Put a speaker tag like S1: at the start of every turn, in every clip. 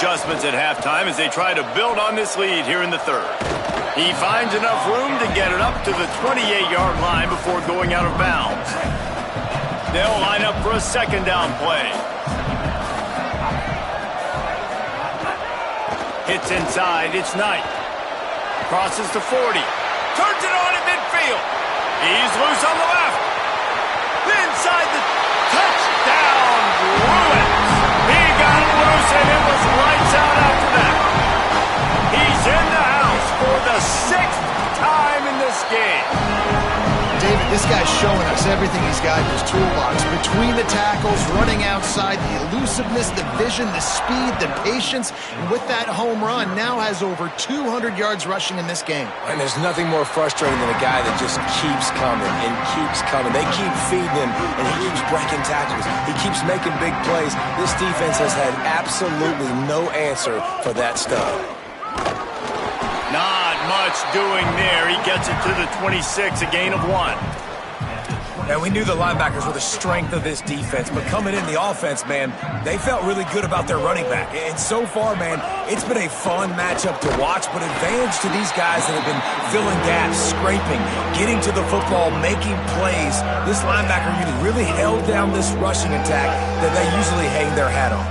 S1: adjustments at halftime as they try to build on this lead here in the third. He finds enough room to get it up to the 28-yard line before going out of bounds. They'll line up for a second down play. Hits inside, it's Knight. Crosses to 40. Turns it on at midfield. He's loose on the left. Inside the touchdown, Bruins. He got loose and it was lights out after that. He's in the house for the 6th time in this game.
S2: David, this guy's showing us everything he's got in his toolbox. Between the tackles, running outside, the elusiveness, the vision, the speed, the patience. And with that home run, now has over 200 yards rushing in this game.
S3: And there's nothing more frustrating than a guy that just keeps coming and keeps coming. They keep feeding him, and he keeps breaking tackles. He keeps making big plays. This defense has had absolutely no answer for that stud.
S1: Not much doing there. He gets it to the 26, a gain of 1.
S3: And we knew the linebackers were the strength of this defense, but coming in the offense, man, they felt really good about their running back. And so far, man, it's been a fun matchup to watch, but advantage to these guys that have been filling gaps, scraping, getting to the football, making plays. This linebacker unit really held down this rushing attack that they usually hang their hat on.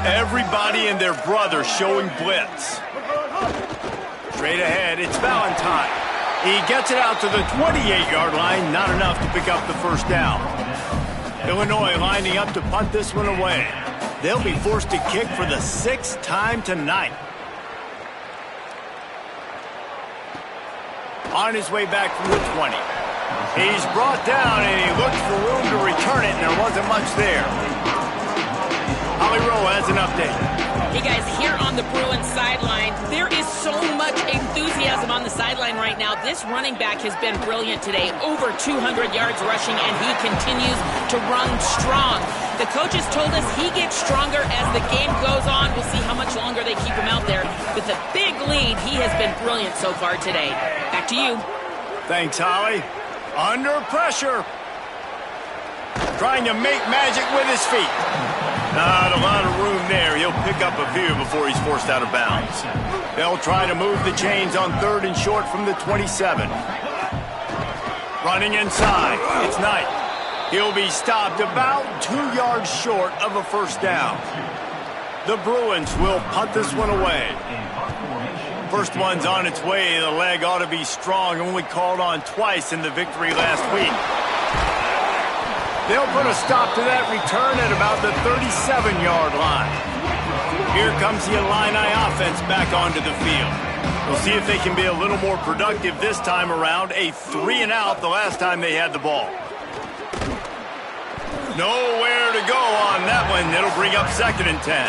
S1: Everybody and their brother showing blitz. Straight ahead, it's Valentine. He gets it out to the 28-yard line, not enough to pick up the first down. Illinois lining up to punt this one away. They'll be forced to kick for the 6th time tonight. On his way back from the 20. He's brought down and he looked for room to return it, and there wasn't much there. Holly Rowe has an update.
S4: Hey guys, here on the Bruins sideline, there is so much enthusiasm on the sideline right now. This running back has been brilliant today, over 200 yards rushing, and he continues to run strong. The coaches told us he gets stronger as the game goes on. We'll see how much longer they keep him out there. With a big lead, he has been brilliant so far today. Back to you.
S1: Thanks, Holly. Under pressure. Trying to make magic with his feet. Not a lot of room there. He'll pick up a few before he's forced out of bounds. They'll try to move the chains on 3rd and short from the 27. Running inside. It's Knight. He'll be stopped about 2 yards short of a first down. The Bruins will punt this one away. First one's on its way. The leg ought to be strong. Only called on twice in the victory last week. They'll put a stop to that return at about the 37-yard line. Here comes the Illini offense back onto the field. We'll see if they can be a little more productive this time around. A 3-and-out the last time they had the ball. Nowhere to go on that one. It'll bring up 2nd and 10.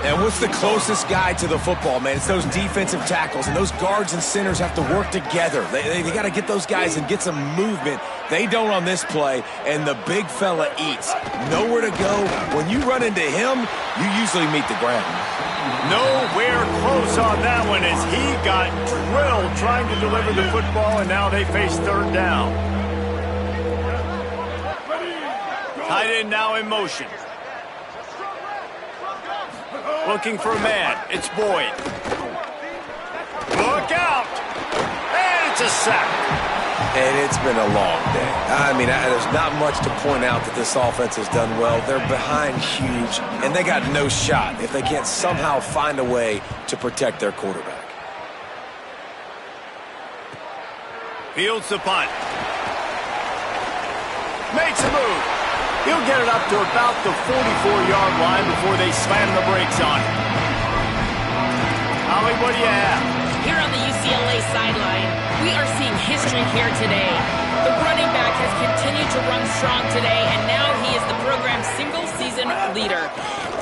S3: And what's the closest guy to the football, man? It's those defensive tackles, and those guards and centers have to work together. They got to get those guys and get some movement. They don't on this play, and the big fella eats. Nowhere to go. When you run into him, you usually meet the ground.
S1: Nowhere close on that one as he got drilled trying to deliver the football, and now they face 3rd down. Tight end now in motion. Looking for a man. It's Boyd. Look out! And it's a sack.
S3: And it's been a long day. I mean, there's not much to point out that this offense has done well. They're behind huge, and they got no shot if they can't somehow find a way to protect their quarterback.
S1: Fields the punt. Makes a move. He'll get it up to about the 44-yard line before they slam the brakes on it. Holly, what do you have?
S4: Here on the UCLA sideline, we are seeing history here today. The running back has continued to run strong today, and now he is the program's single-season leader.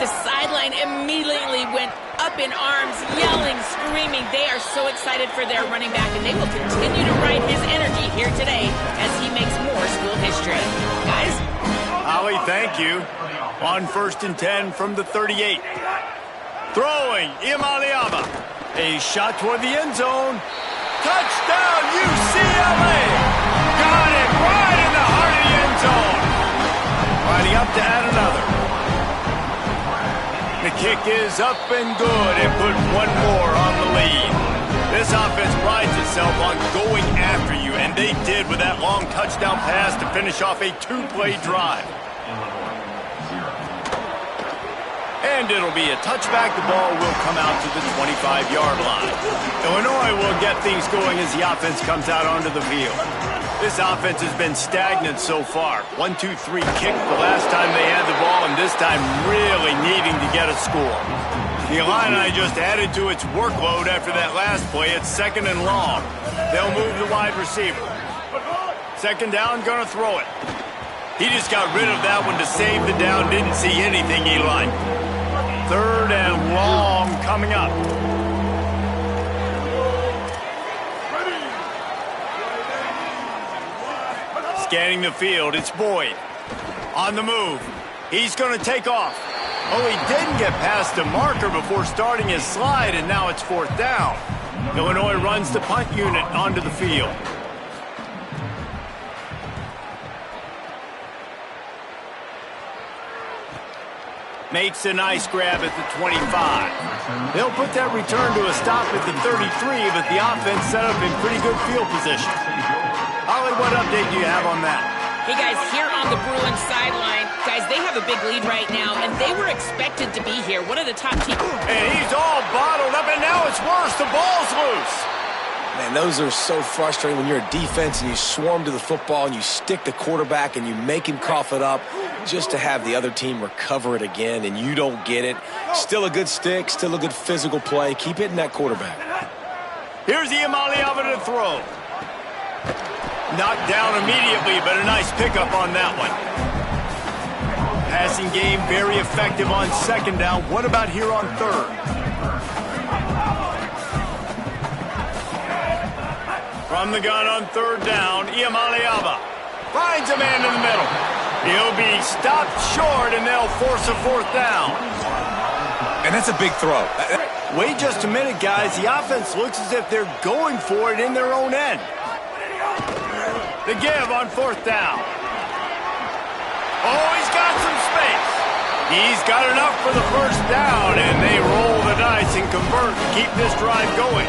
S4: The sideline immediately went up in arms, yelling, screaming. They are so excited for their running back, and they will continue to ride his energy here today as he makes more school history. Guys?
S1: Holly, thank you. On 1st and 10 from the 38. Throwing, Imaliama. A shot toward the end zone. Touchdown, UCLA! Got it right in the heart of the end zone. Lining up to add another. kick is up and good and put one more on the lead. This offense prides itself on going after you, and they did with that long touchdown pass to finish off a two-play drive. And it'll be a touchback. The ball will come out to the 25-yard line. Illinois will get things going as the offense comes out onto the field. This offense has been stagnant so far. 1-2-3 kick the last time they had the ball, and this time really needing to get a score. The Illini just added to its workload after that last play. It's 2nd and long. They'll move the wide receiver. 2nd down, gonna throw it. He just got rid of that one to save the down. Didn't see anything he liked. 3rd and long coming up. Scanning the field, it's Boyd. On the move. He's going to take off. Oh, he didn't get past the marker before starting his slide, and now it's 4th down. Illinois runs the punt unit onto the field. Makes a nice grab at the 25. They'll put that return to a stop at the 33, but the offense set up in pretty good field position. Holly, what update do you have on that?
S4: Hey, guys, here on the Bruins sideline, guys, they have a big lead right now, and they were expected to be here. One of the top teams.
S1: And he's all bottled up, and now it's worse. The ball's loose.
S3: Man, those are so frustrating when you're a defense and you swarm to the football and you stick the quarterback and you make him cough it up just to have the other team recover it again, and you don't get it. Still a good stick, still a good physical play. Keep hitting that quarterback.
S1: Here's Iamaleava to throw. Knocked down immediately, but a nice pickup on that one. Passing game very effective on 2nd down. What about here on 3rd? From the gun on 3rd down, Iamaleava finds a man in the middle. He'll be stopped short, and they'll force a 4th down.
S3: And that's a big throw.
S1: Wait just a minute, guys. The offense looks as if they're going for it in their own end. The give on 4th down. Oh, he's got some space. He's got enough for the 1st down, and they roll the dice and convert to keep this drive going.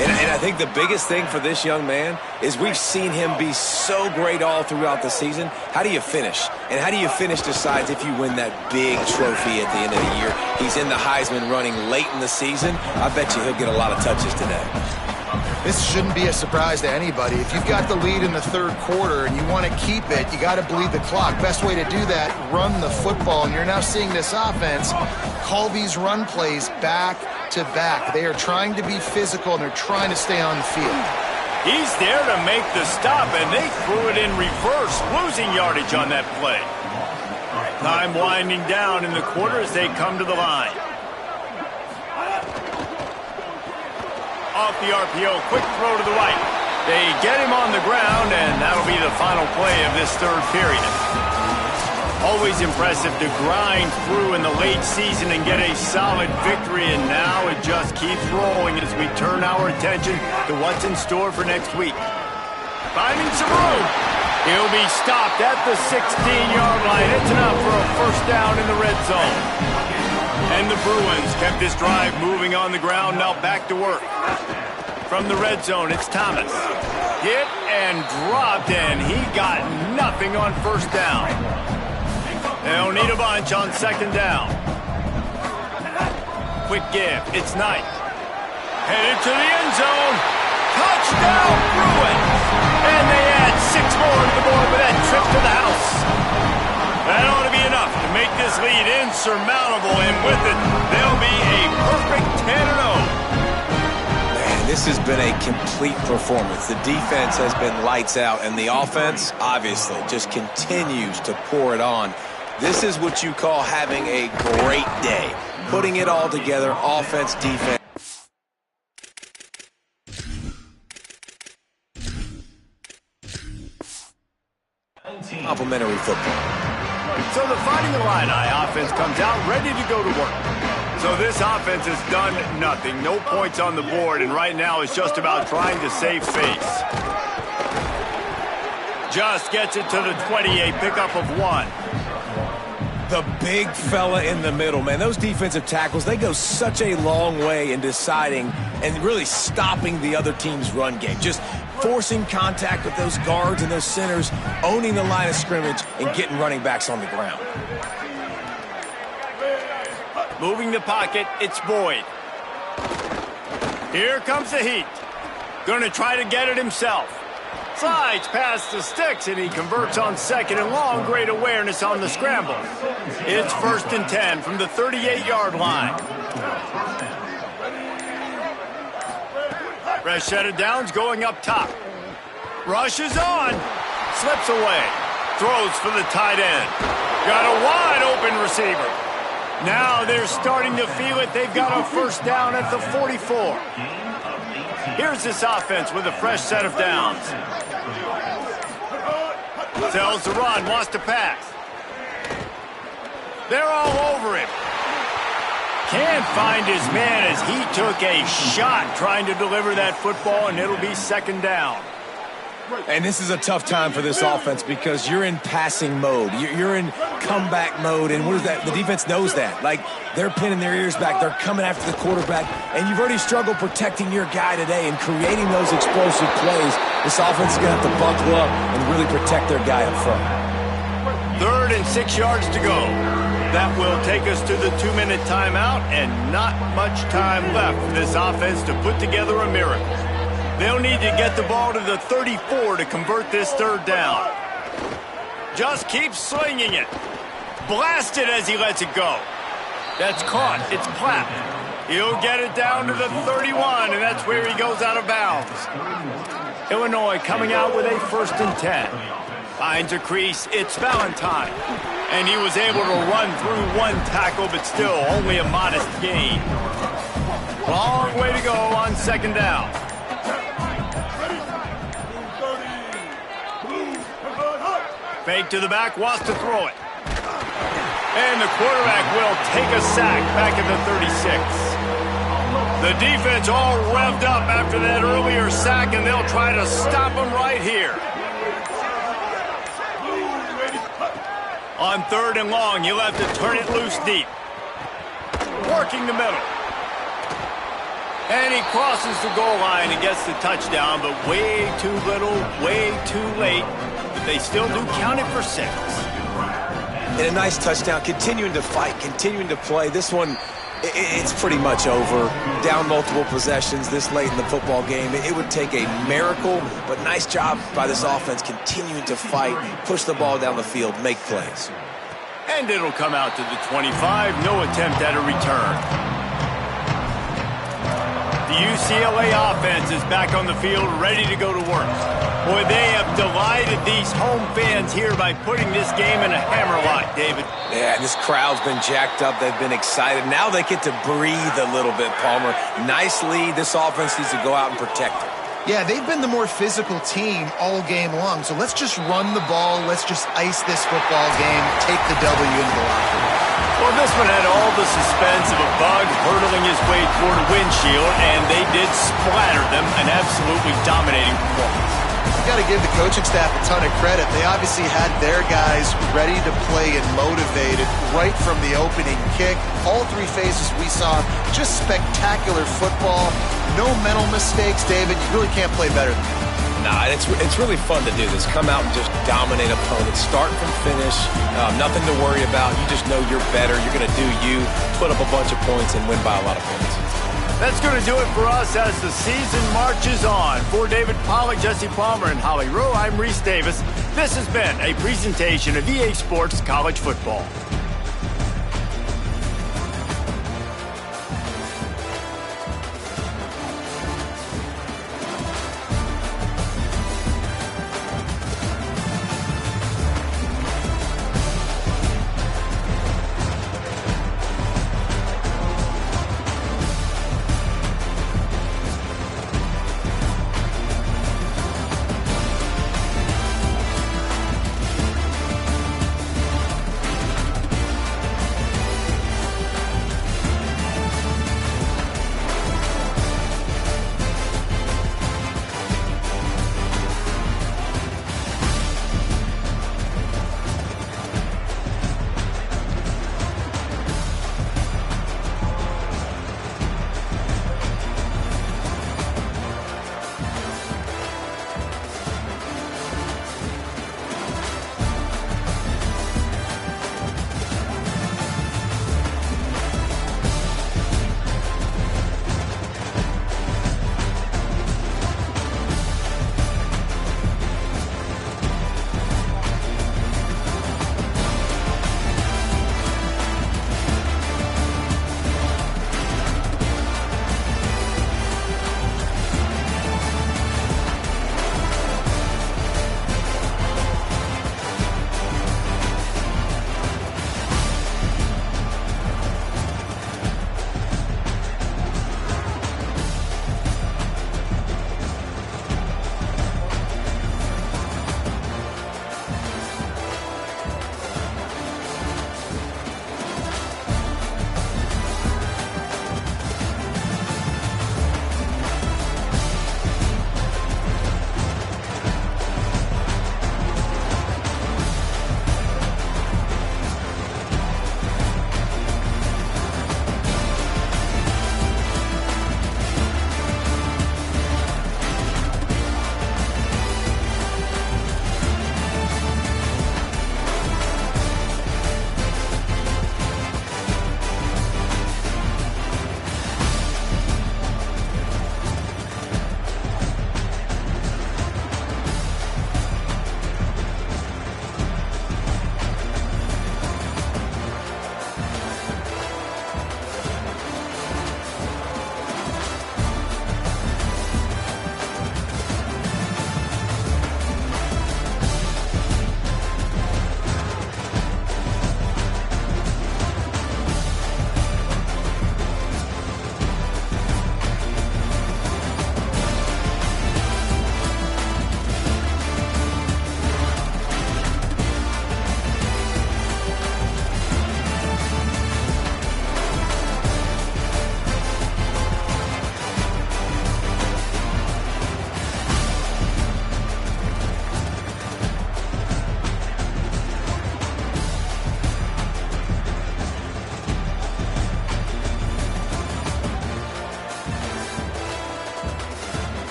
S3: And I think the biggest thing for this young man is we've seen him be so great all throughout the season. How do you finish? And how do you finish decides if you win that big trophy at the end of the year. He's in the Heisman running late in the season. I bet you he'll get a lot of touches today.
S2: This shouldn't be a surprise to anybody. If you've got the lead in the 3rd quarter and you want to keep it, you got to bleed the clock. Best way to do that, run the football. And you're now seeing this offense call these run plays back to back. They are trying to be physical, and they're trying to stay on the field.
S1: He's there to make the stop, and they threw it in reverse, losing yardage on that play. Time winding down in the quarter as they come to the line. Off the RPO, quick throw to the right. They get him on the ground, and that'll be the final play of this 3rd period. Always impressive to grind through in the late season and get a solid victory, and now it just keeps rolling as we turn our attention to what's in store for next week. Finding some room. He'll be stopped at the 16-yard line. It's enough for a 1st down in the red zone. And the Bruins kept this drive moving on the ground, now back to work. From the red zone, it's Thomas. Hit and dropped, and he got nothing on 1st down. They'll need a bunch on 2nd down. Quick give, it's Knight. Headed to the end zone. Touchdown, Bruins! And they add 6 more to the board with that trip to the house. That ought to be enough to make this lead insurmountable, and with it, they'll be a perfect 10-0.
S3: Man, this has been a complete performance. The defense has been lights out, and the offense, obviously, just continues to pour it on. This is what you call having a great day. Putting it all together, offense, defense. Complimentary football.
S1: So the Fighting Illini offense comes out ready to go to work. So this offense has done nothing. No points on the board, and right now it's just about trying to save face. Just gets it to the 20, a pickup of 1.
S3: The big fella in the middle, man. Those defensive tackles, they go such a long way in deciding and really stopping the other team's run game. Just forcing contact with those guards and those centers, owning the line of scrimmage, and getting running backs on the ground.
S1: Moving the pocket, it's Boyd. Here comes the heat. Going to try to get it himself. Slides past the sticks, and he converts on 2nd and long. Great awareness on the scramble. It's 1st and 10 from the 38-yard line. Fresh set of downs going up top. Rushes on. Slips away. Throws for the tight end. Got a wide open receiver. Now they're starting to feel it. They've got a 1st down at the 44. Here's this offense with a fresh set of downs. Tells the run, wants to pass. They're all over him. Can't find his man as he took a shot trying to deliver that football, and it'll be 2nd down.
S3: And this is a tough time for this offense because you're in passing mode. You're in comeback mode, and what is that? The defense knows that. Like, they're pinning their ears back. They're coming after the quarterback, and you've already struggled protecting your guy today and creating those explosive plays. This offense is going to have to buckle up and really protect their guy up front.
S1: 3rd and 6 yards to go. That will take us to the 2-minute timeout, and not much time left for this offense to put together a miracle. They'll need to get the ball to the 34 to convert this 3rd down. Just keeps slinging it. Blasted as he lets it go. That's caught. It's clapped. He'll get it down to the 31, and that's where he goes out of bounds. Illinois coming out with a 1st and 10. Finds a crease. It's Valentine. And he was able to run through one tackle, but still only a modest gain. Long way to go on 2nd down. Fake to the back, wants to throw it. And the quarterback will take a sack back at the 36. The defense all revved up after that earlier sack, and they'll try to stop him right here. On 3rd and long, he'll have to turn it loose deep. Working the middle. And he crosses the goal line and gets the touchdown, but way too little, way too late. But they still do count it for 6.
S3: And a nice touchdown, continuing to fight, continuing to play. This one, it's pretty much over. Down multiple possessions this late in the football game. It would take a miracle, but nice job by this offense continuing to fight, push the ball down the field, make plays.
S1: And it'll come out to the 25. No attempt at a return. The UCLA offense is back on the field, ready to go to work. Boy, they have delighted these home fans here by putting this game in a hammerlock, David.
S3: Yeah, this crowd's been jacked up. They've been excited. Now they get to breathe a little bit, Palmer. Nice lead. This offense needs to go out and protect it.
S2: Yeah, they've been the more physical team all game long. So let's just run the ball. Let's just ice this football game, take the W into the locker room.
S1: Well, this one had all the suspense of a bug hurtling his way toward a windshield, and they did splatter them, an absolutely dominating performance.
S2: You've got to give the coaching staff a ton of credit. They obviously had their guys ready to play and motivated right from the opening kick. All 3 phases we saw, just spectacular football. No mental mistakes, David. You really can't play better than that.
S3: Nah, it's really fun to do this. Come out and just dominate opponents. Start from finish. Nothing to worry about. You just know you're better. You're going to do you, put up a bunch of points, and win by a lot of points.
S1: That's going to do it for us as the season marches on. For David Pollack, Jesse Palmer, and Holly Rowe, I'm Reese Davis. This has been a presentation of EA Sports College Football.